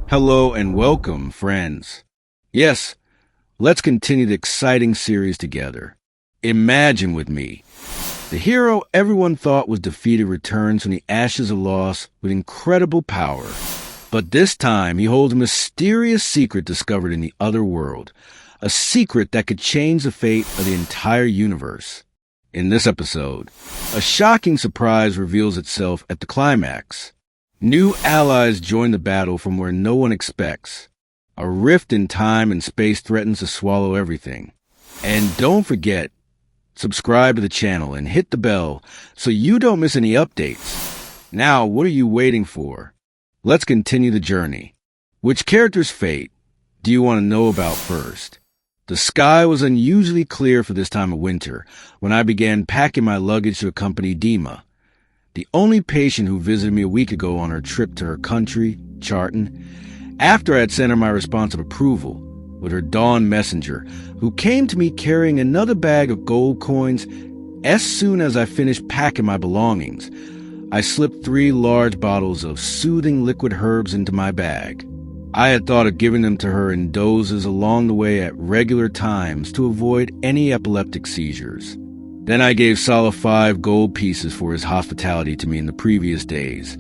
Hello and welcome, friends. Yes, let's continue the exciting series together. Imagine with me. The hero everyone thought was defeated returns from the ashes of loss with incredible power. But this time he holds a mysterious secret discovered in the other world. A secret that could change the fate of the entire universe. In this episode, a shocking surprise reveals itself at the climax. New allies join the battle from where no one expects. A rift in time and space threatens to swallow everything. And don't forget, subscribe to the channel and hit the bell so you don't miss any updates. Now, what are you waiting for? Let's continue the journey. Which character's fate do you want to know about first? The sky was unusually clear for this time of winter when I began packing my luggage to accompany Dima, the only patient who visited me a week ago on her trip to her country, Jartin, after I had sent her my response of approval with her dawn messenger, who came to me carrying another bag of gold coins. As soon as I finished packing my belongings, I slipped 3 large bottles of soothing liquid herbs into my bag. I had thought of giving them to her in doses along the way at regular times to avoid any epileptic seizures. Then I gave Salah 5 gold pieces for his hospitality to me in the previous days,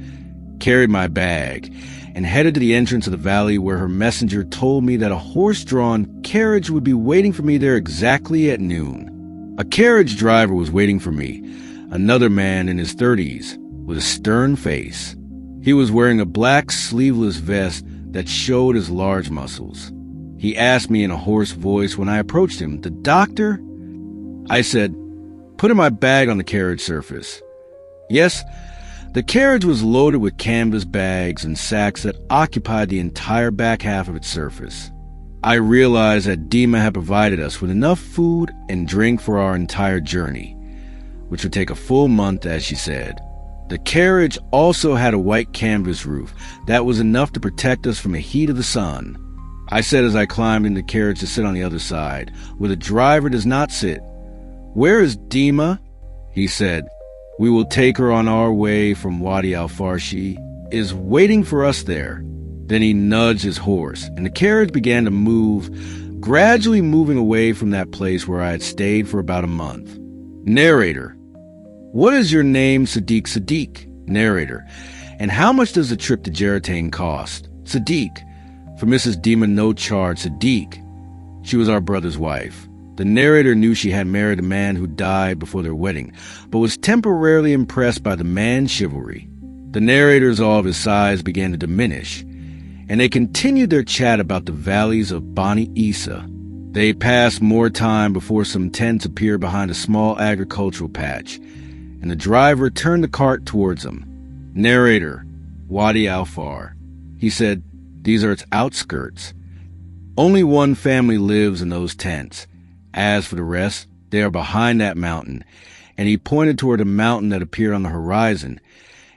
carried my bag, and headed to the entrance of the valley where her messenger told me that a horse-drawn carriage would be waiting for me there exactly at noon. A carriage driver was waiting for me, another man in his 30s, with a stern face. He was wearing a black sleeveless vest that showed his large muscles. He asked me in a hoarse voice when I approached him, "The doctor?" I said, putting my bag on the carriage surface. Yes, the carriage was loaded with canvas bags and sacks that occupied the entire back half of its surface. I realized that Dima had provided us with enough food and drink for our entire journey, which would take a full month, as she said. The carriage also had a white canvas roof that was enough to protect us from the heat of the sun. I said as I climbed in the carriage to sit on the other side, where the driver does not sit. "Where is Dima?" He said. "We will take her on our way from Wadi Al-Far. She is waiting for us there." Then he nudged his horse, and the carriage began to move, gradually moving away from that place where I had stayed for about a month. Narrator: What is your name? Sadiq. Narrator: And how much does the trip to Jartin cost? Sadiq: For Mrs. Dima, no charge. Sadiq: She was our brother's wife. The narrator knew she had married a man who died before their wedding, but was temporarily impressed by the man's chivalry. The narrator's awe of his size began to diminish, and they continued their chat about the valleys of Bani Isa. They passed more time before some tents appeared behind a small agricultural patch, and the driver turned the cart towards them. Narrator: Wadi Al-Far. He said, "These are its outskirts. Only one family lives in those tents. As for the rest, they are behind that mountain." And he pointed toward a mountain that appeared on the horizon,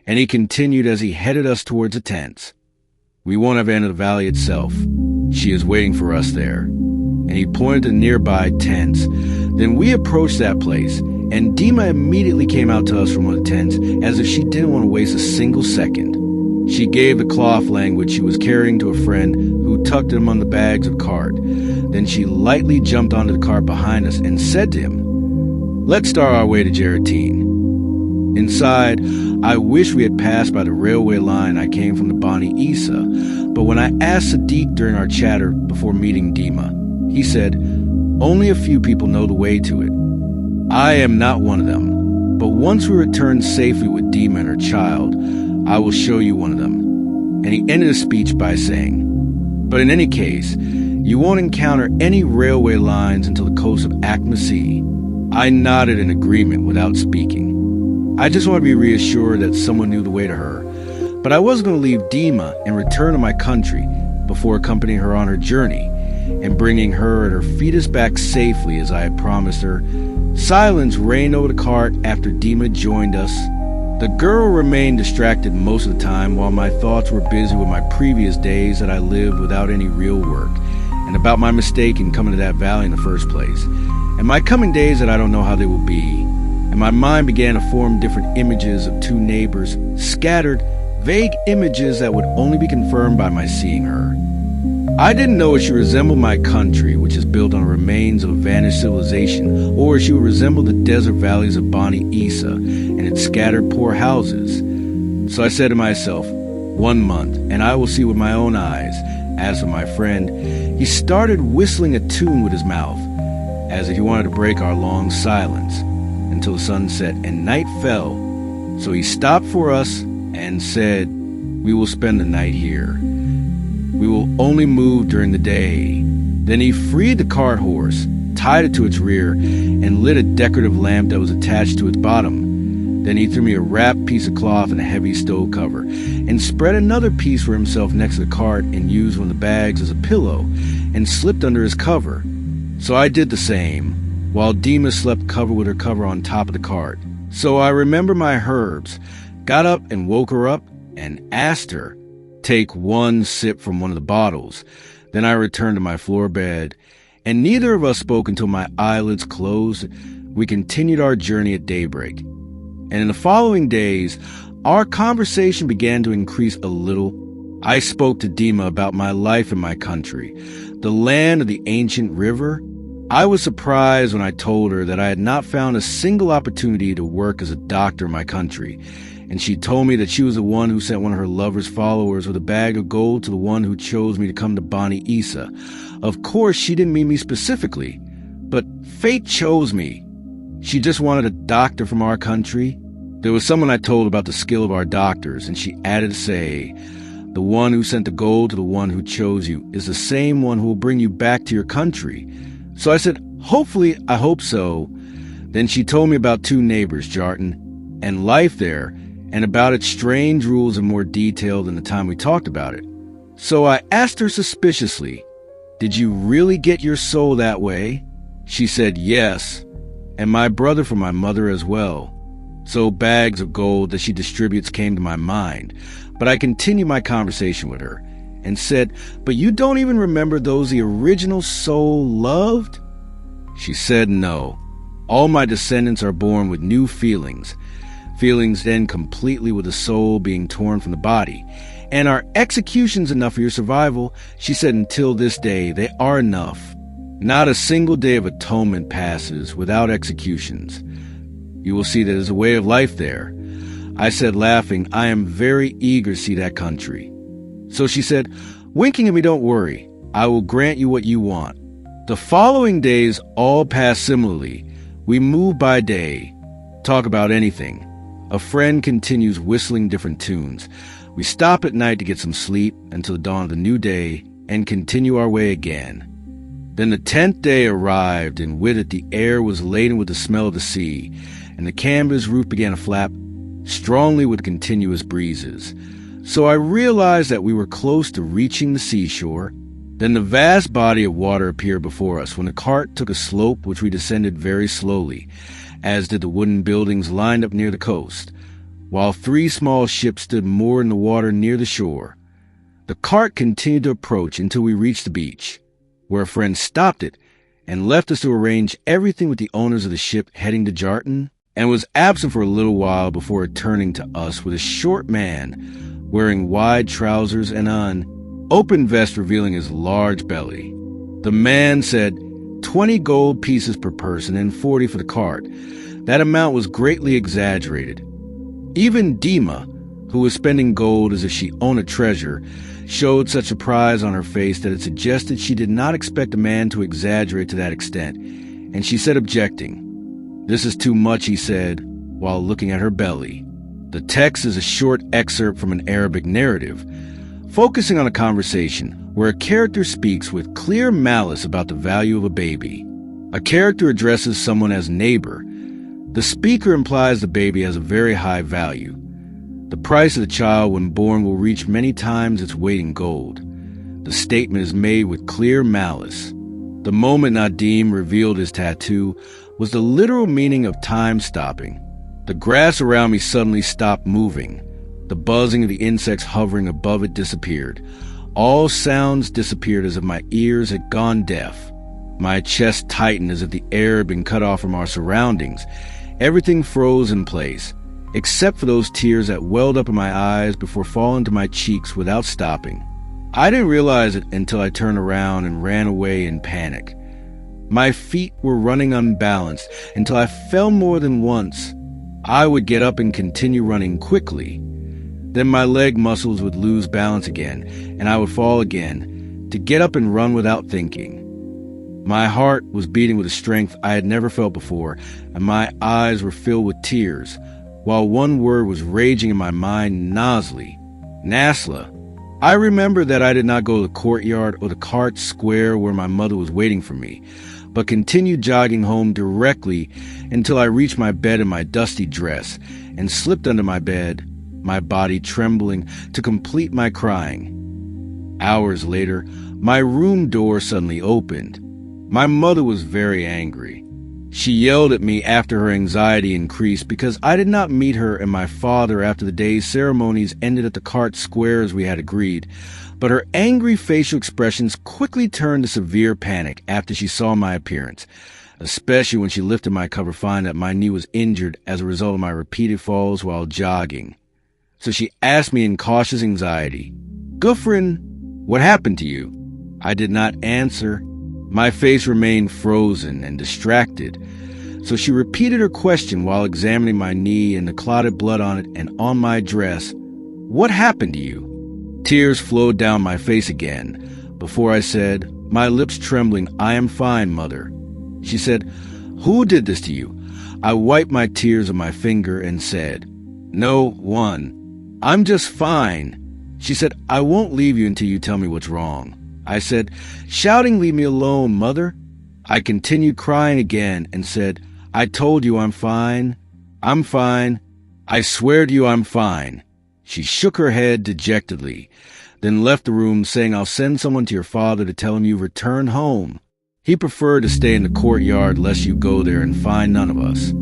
and he continued as he headed us towards the tents. "We won't have entered the valley itself. She is waiting for us there." And he pointed to nearby tents. Then we approached that place, and Dima immediately came out to us from one of the tents as if she didn't want to waste a single second. She gave the cloth language she was carrying to a friend who tucked him on the bags of cart. Then she lightly jumped onto the cart behind us and said to him, "Let's start our way to Jartin." Inside, I wish we had passed by the railway line I came from the Bani Isa, but when I asked Sadiq during our chatter before meeting Dima, he said, "Only a few people know the way to it. I am not one of them, but once we return safely with Dima and her child, I will show you one of them." And he ended his speech by saying, "But in any case, you won't encounter any railway lines until the coast of Akmasi." I nodded in agreement without speaking. I just wanted to be reassured that someone knew the way to her, but I wasn't going to leave Dima and return to my country before accompanying her on her journey and bringing her and her fetus back safely as I had promised her. Silence reigned over the cart after Dima joined us. The girl remained distracted most of the time while my thoughts were busy with my previous days that I lived without any real work, and about my mistake in coming to that valley in the first place, and my coming days that I don't know how they will be. And my mind began to form different images of 2 neighbors, scattered vague images that would only be confirmed by my seeing her. I didn't know if she resembled my country, which is built on remains of a vanished civilization, or if she would resemble the desert valleys of Bani Isa and its scattered poor houses. So I said to myself, 1 month, and I will see with my own eyes. As for my friend, he started whistling a tune with his mouth, as if he wanted to break our long silence, until the sun set and night fell. So he stopped for us and said, "We will spend the night here. We will only move during the day." Then he freed the cart horse, tied it to its rear, and lit a decorative lamp that was attached to its bottom. Then he threw me a wrapped piece of cloth and a heavy stove cover, and spread another piece for himself next to the cart and used one of the bags as a pillow, and slipped under his cover. So I did the same, while Dima slept covered with her cover on top of the cart. So I remember my herbs, got up and woke her up, and asked her, take 1 sip from one of the bottles. Then I returned to my floor bed, and neither of us spoke until my eyelids closed. We continued our journey at daybreak. And in the following days, our conversation began to increase a little. I spoke to Dima about my life in my country, the land of the ancient river. I was surprised when I told her that I had not found a single opportunity to work as a doctor in my country, and she told me that she was the one who sent one of her lover's followers with a bag of gold to the one who chose me to come to Bani Isa. Of course, she didn't mean me specifically, but fate chose me. She just wanted a doctor from our country. There was someone I told about the skill of our doctors, and she added to say, the one who sent the gold to the one who chose you is the same one who will bring you back to your country. So I said, hopefully, I hope so. Then she told me about 2 neighbors, Jartin, and life there, and about its strange rules in more detail than the time we talked about it. So I asked her suspiciously, did you really get your soul that way? She said yes, and my brother from my mother as well. So bags of gold that she distributes came to my mind, but I continued my conversation with her and said, but you don't even remember those the original soul loved? She said no. All my descendants are born with new feelings then completely with the soul being torn from the body. And are executions enough for your survival? She said until this day, they are enough. Not a single day of atonement passes without executions. You will see that there's a way of life there. I said, laughing, I am very eager to see that country. So she said, winking at me, don't worry. I will grant you what you want. The following days all passed similarly. We move by day, talk about anything. A friend continues whistling different tunes. We stop at night to get some sleep until the dawn of the new day and continue our way again. Then the 10th day arrived, and with it the air was laden with the smell of the sea, and the canvas roof began to flap strongly with continuous breezes. So I realized that we were close to reaching the seashore. Then the vast body of water appeared before us when the cart took a slope which we descended very slowly, as did the wooden buildings lined up near the coast, while 3 small ships stood moored in the water near the shore. The cart continued to approach until we reached the beach, where a friend stopped it and left us to arrange everything with the owners of the ship heading to Jartin, and was absent for a little while before returning to us with a short man wearing wide trousers and an open vest revealing his large belly. The man said 20 gold pieces per person and 40 for the cart. That amount was greatly exaggerated. Even Dima, who was spending gold as if she owned a treasure, showed such surprise on her face that it suggested she did not expect a man to exaggerate to that extent, and she said, objecting, "This is too much," he said, while looking at her belly. The text is a short excerpt from an Arabic narrative, focusing on a conversation where a character speaks with clear malice about the value of a baby. A character addresses someone as neighbor. The speaker implies the baby has a very high value. The price of the child when born will reach many times its weight in gold. The statement is made with clear malice. The moment Nadim revealed his tattoo was the literal meaning of time stopping. The grass around me suddenly stopped moving. The buzzing of the insects hovering above it disappeared. All sounds disappeared as if my ears had gone deaf. My chest tightened as if the air had been cut off from our surroundings. Everything froze in place, except for those tears that welled up in my eyes before falling to my cheeks without stopping. I didn't realize it until I turned around and ran away in panic. My feet were running unbalanced until I fell more than once. I would get up and continue running quickly. Then my leg muscles would lose balance again, and I would fall again, to get up and run without thinking. My heart was beating with a strength I had never felt before, and my eyes were filled with tears, while one word was raging in my mind noisily: Nasla. I remember that I did not go to the courtyard or the cart square where my mother was waiting for me, but continued jogging home directly until I reached my bed in my dusty dress and slipped under my bed, my body trembling to complete my crying. Hours later, my room door suddenly opened. My mother was very angry. She yelled at me after her anxiety increased because I did not meet her and my father after the day's ceremonies ended at the cart square as we had agreed, but her angry facial expressions quickly turned to severe panic after she saw my appearance, especially when she lifted my cover, finding that my knee was injured as a result of my repeated falls while jogging. So she asked me in cautious anxiety, "Gufrin, what happened to you?" I did not answer. My face remained frozen and distracted. So she repeated her question while examining my knee and the clotted blood on it and on my dress. "What happened to you?" Tears flowed down my face again. Before I said, my lips trembling, "I am fine, Mother." She said, "Who did this to you?" I wiped my tears on my finger and said, "No one. I'm just fine." She said, "I won't leave you until you tell me what's wrong." I said, shouting, "Leave me alone, Mother." I continued crying again and said, "I told you I'm fine. I'm fine. I swear to you I'm fine." She shook her head dejectedly, then left the room saying, "I'll send someone to your father to tell him you returned home. He preferred to stay in the courtyard lest you go there and find none of us."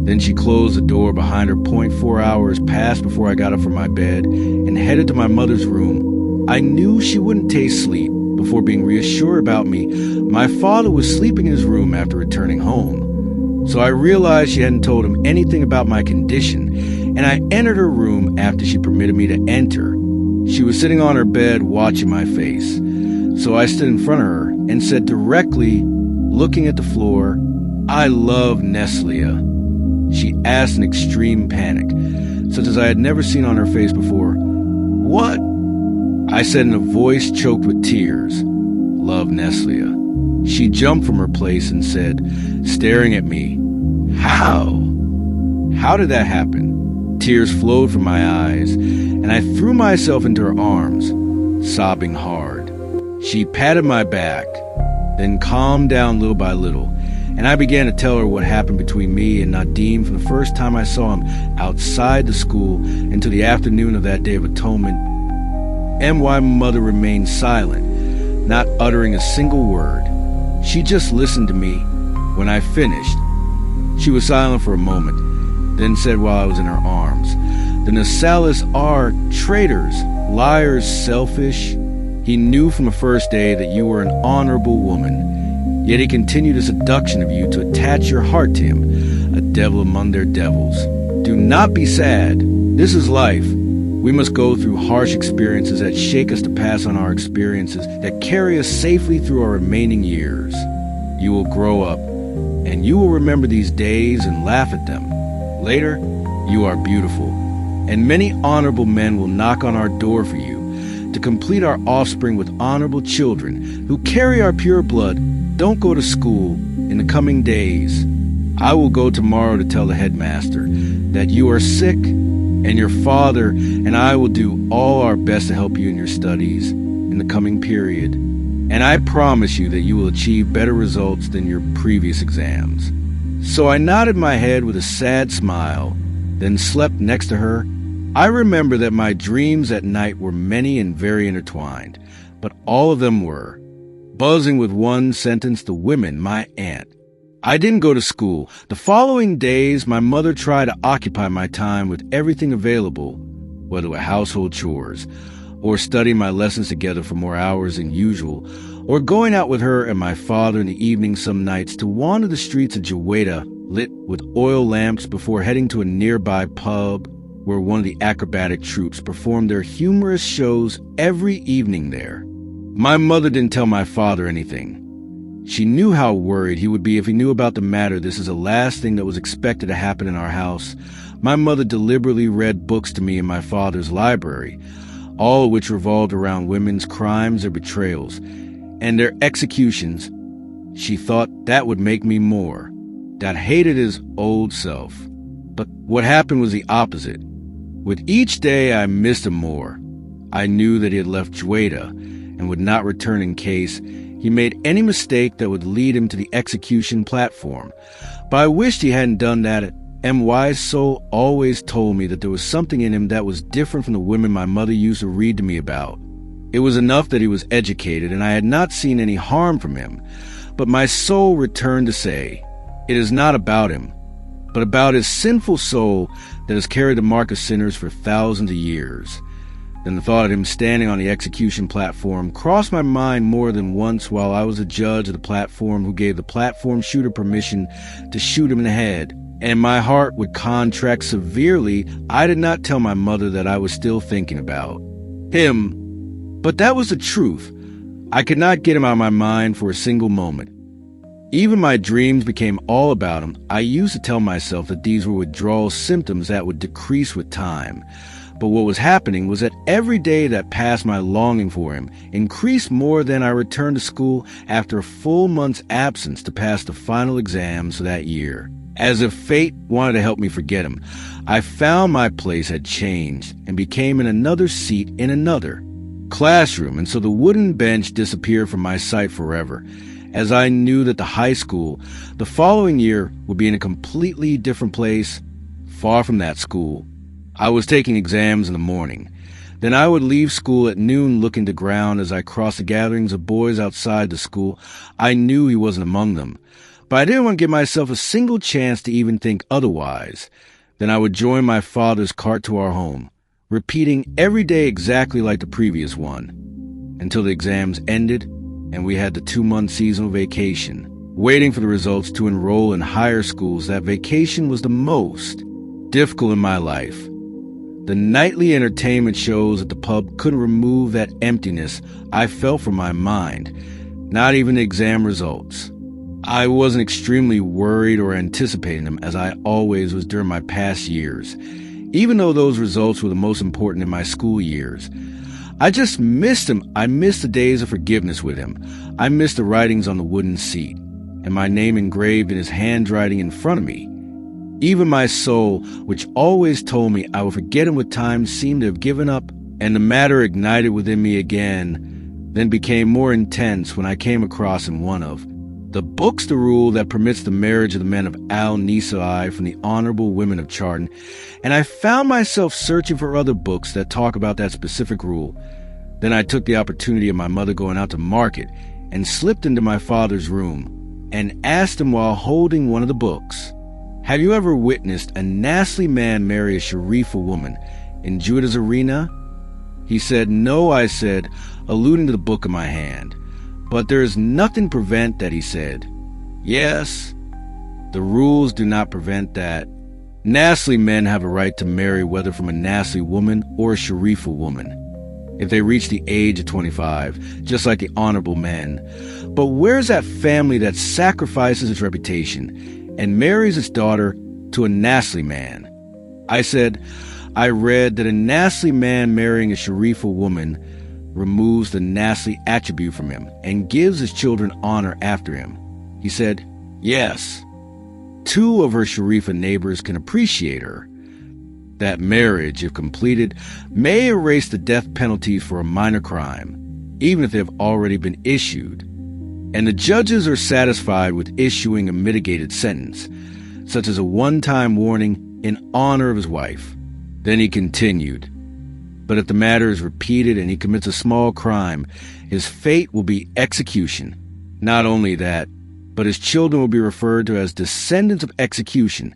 Then she closed the door behind her. 4 hours passed before I got up from my bed and headed to my mother's room. I knew she wouldn't taste sleep. Before being reassured about me, my father was sleeping in his room after returning home. So I realized she hadn't told him anything about my condition, and I entered her room after she permitted me to enter. She was sitting on her bed watching my face. So I stood in front of her and said directly, looking at the floor, "I love Neslia." She asked in extreme panic, such as I had never seen on her face before. "What?" I said in a voice choked with tears, "Love Neslia." She jumped from her place and said, staring at me, "How? How did that happen?" Tears flowed from my eyes, and I threw myself into her arms, sobbing hard. She patted my back, then calmed down little by little, and I began to tell her what happened between me and Nadim from the first time I saw him outside the school until the afternoon of that Day of Atonement, and why Mother remained silent, not uttering a single word. She just listened to me. When I finished, she was silent for a moment, then said while I was in her arms, "The Nasalis are traitors, liars, selfish. He knew from the first day that you were an honorable woman, yet he continued a seduction of you to attach your heart to him, a devil among their devils. Do not be sad. This is life. We must go through harsh experiences that shake us to pass on our experiences that carry us safely through our remaining years. You will grow up, and you will remember these days and laugh at them. Later, you are beautiful, and many honorable men will knock on our door for you to complete our offspring with honorable children who carry our pure blood. Don't go to school in the coming days. I will go tomorrow to tell the headmaster that you are sick, and your father and I will do all our best to help you in your studies in the coming period. And I promise you that you will achieve better results than your previous exams." So I nodded my head with a sad smile, then slept next to her. I remember that my dreams at night were many and very intertwined, but all of them were buzzing with one sentence: the women, my aunt. I didn't go to school. The following days, my mother tried to occupy my time with everything available, whether it were household chores or studying my lessons together for more hours than usual, or going out with her and my father in the evening some nights to wander the streets of Jaweda lit with oil lamps before heading to a nearby pub where one of the acrobatic troupes performed their humorous shows every evening there. My mother didn't tell my father anything. She knew how worried he would be if he knew about the matter. This is the last thing that was expected to happen in our house. My mother deliberately read books to me in my father's library, all of which revolved around women's crimes or betrayals, and their executions. She thought that would make me more. Dad hated his old self. But what happened was the opposite. With each day, I missed him more. I knew that he had left Jueda and would not return in case he made any mistake that would lead him to the execution platform. But I wished he hadn't done that. MY's soul always told me that there was something in him that was different from the women my mother used to read to me about. It was enough that he was educated, and I had not seen any harm from him. But my soul returned to say, it is not about him, but about his sinful soul that has carried the mark of sinners for thousands of years. Then the thought of him standing on the execution platform crossed my mind more than once while I was a judge of the platform who gave the platform shooter permission to shoot him in the head, and my heart would contract severely. I did not tell my mother that I was still thinking about him, but that was the truth. I could not get him out of my mind for a single moment. Even my dreams became all about him. I used to tell myself that these were withdrawal symptoms that would decrease with time. But what was happening was that every day that passed, my longing for him increased more. Than I returned to school after a full month's absence to pass the final exams for that year. As if fate wanted to help me forget him, I found my place had changed and became in another seat in another classroom, and so the wooden bench disappeared from my sight forever, as I knew that the high school the following year would be in a completely different place, far from that school. I was taking exams in the morning. Then I would leave school at noon looking to ground as I crossed the gatherings of boys outside the school. I knew he wasn't among them, but I didn't want to give myself a single chance to even think otherwise. Then I would join my father's cart to our home, repeating every day exactly like the previous one, until the exams ended and we had the 2-month seasonal vacation. Waiting for the results to enroll in higher schools, that vacation was the most difficult in my life. The nightly entertainment shows at the pub couldn't remove that emptiness I felt from my mind, not even the exam results. I wasn't extremely worried or anticipating them as I always was during my past years, even though those results were the most important in my school years. I just missed him. I missed the days of forgiveness with him. I missed the writings on the wooden seat and my name engraved in his handwriting in front of me. Even my soul, which always told me I would forget him with time, seemed to have given up, and the matter ignited within me again, then became more intense when I came across in one of the books the rule that permits the marriage of the men of Al-Nisai from the honorable women of Jartin, and I found myself searching for other books that talk about that specific rule. Then I took the opportunity of my mother going out to market and slipped into my father's room and asked him while holding one of the books, "Have you ever witnessed a nasty man marry a Sharifa woman in Juda's arena?" He said, "No," I said, alluding to the book in my hand. "But there is nothing prevent that," he said. "Yes, the rules do not prevent that. Nasty men have a right to marry whether from a nasty woman or a Sharifa woman, if they reach the age of 25, just like the honorable men. But where's that family that sacrifices its reputation and marries its daughter to a nasty man?" I said, "I read that a nasty man marrying a Sharifa woman removes the nasty attribute from him and gives his children honor after him." He said, "Yes, 2 of her Sharifa neighbors can appreciate her. That marriage, if completed, may erase the death penalty for a minor crime, even if they have already been issued. And the judges are satisfied with issuing a mitigated sentence, such as a one-time warning in honor of his wife." Then he continued, "But if the matter is repeated and he commits a small crime, his fate will be execution. Not only that, but his children will be referred to as descendants of execution,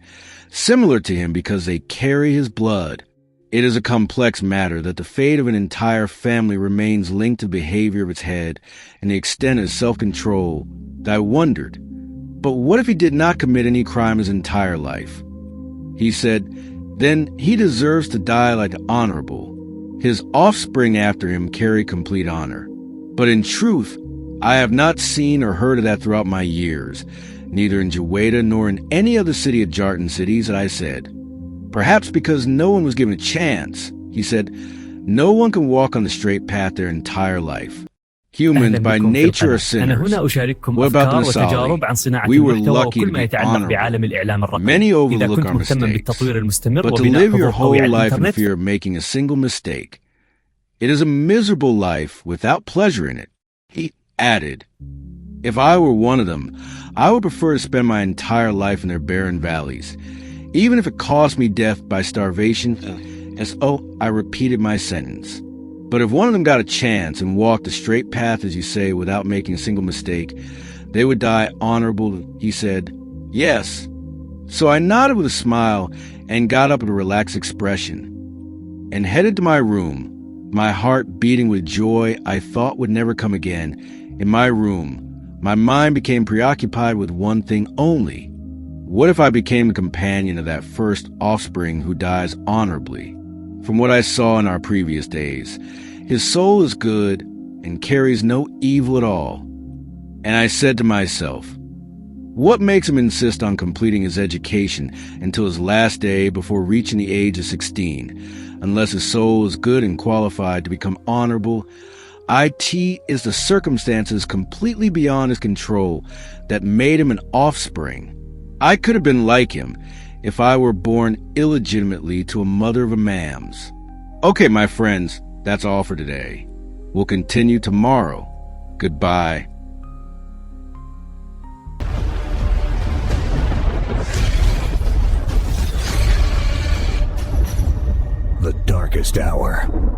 similar to him because they carry his blood. It is a complex matter that the fate of an entire family remains linked to the behavior of its head and the extent of his self-control that I wondered, but what if he did not commit any crime his entire life? He said, then he deserves to die like the honorable. His offspring after him carry complete honor. But in truth, I have not seen or heard of that throughout my years, neither in Jaweda nor in any other city of Jartin cities that I said. Perhaps because no one was given a chance. He said, no one can walk on the straight path their entire life. Humans by nature are sinners. What about the Nasali? We were lucky to be honorable. Many overlook our mistakes. But to live your whole life in fear of making a single mistake, it is a miserable life without pleasure in it. He added, if I were one of them, I would prefer to spend my entire life in their barren valleys, even if it cost me death by starvation, as I repeated my sentence. But if one of them got a chance and walked the straight path, as you say, without making a single mistake, they would die honorable, he said. Yes. So I nodded with a smile and got up with a relaxed expression and headed to my room, my heart beating with joy I thought would never come again. In my room, my mind became preoccupied with one thing only. What if I became a companion of that first offspring who dies honorably? From what I saw in our previous days, his soul is good and carries no evil at all. And I said to myself, what makes him insist on completing his education until his last day before reaching the age of 16, unless his soul is good and qualified to become honorable? It is the circumstances completely beyond his control that made him an offspring. I could have been like him if I were born illegitimately to a mother of a mams. Okay, my friends, that's all for today. We'll continue tomorrow. Goodbye. The darkest hour.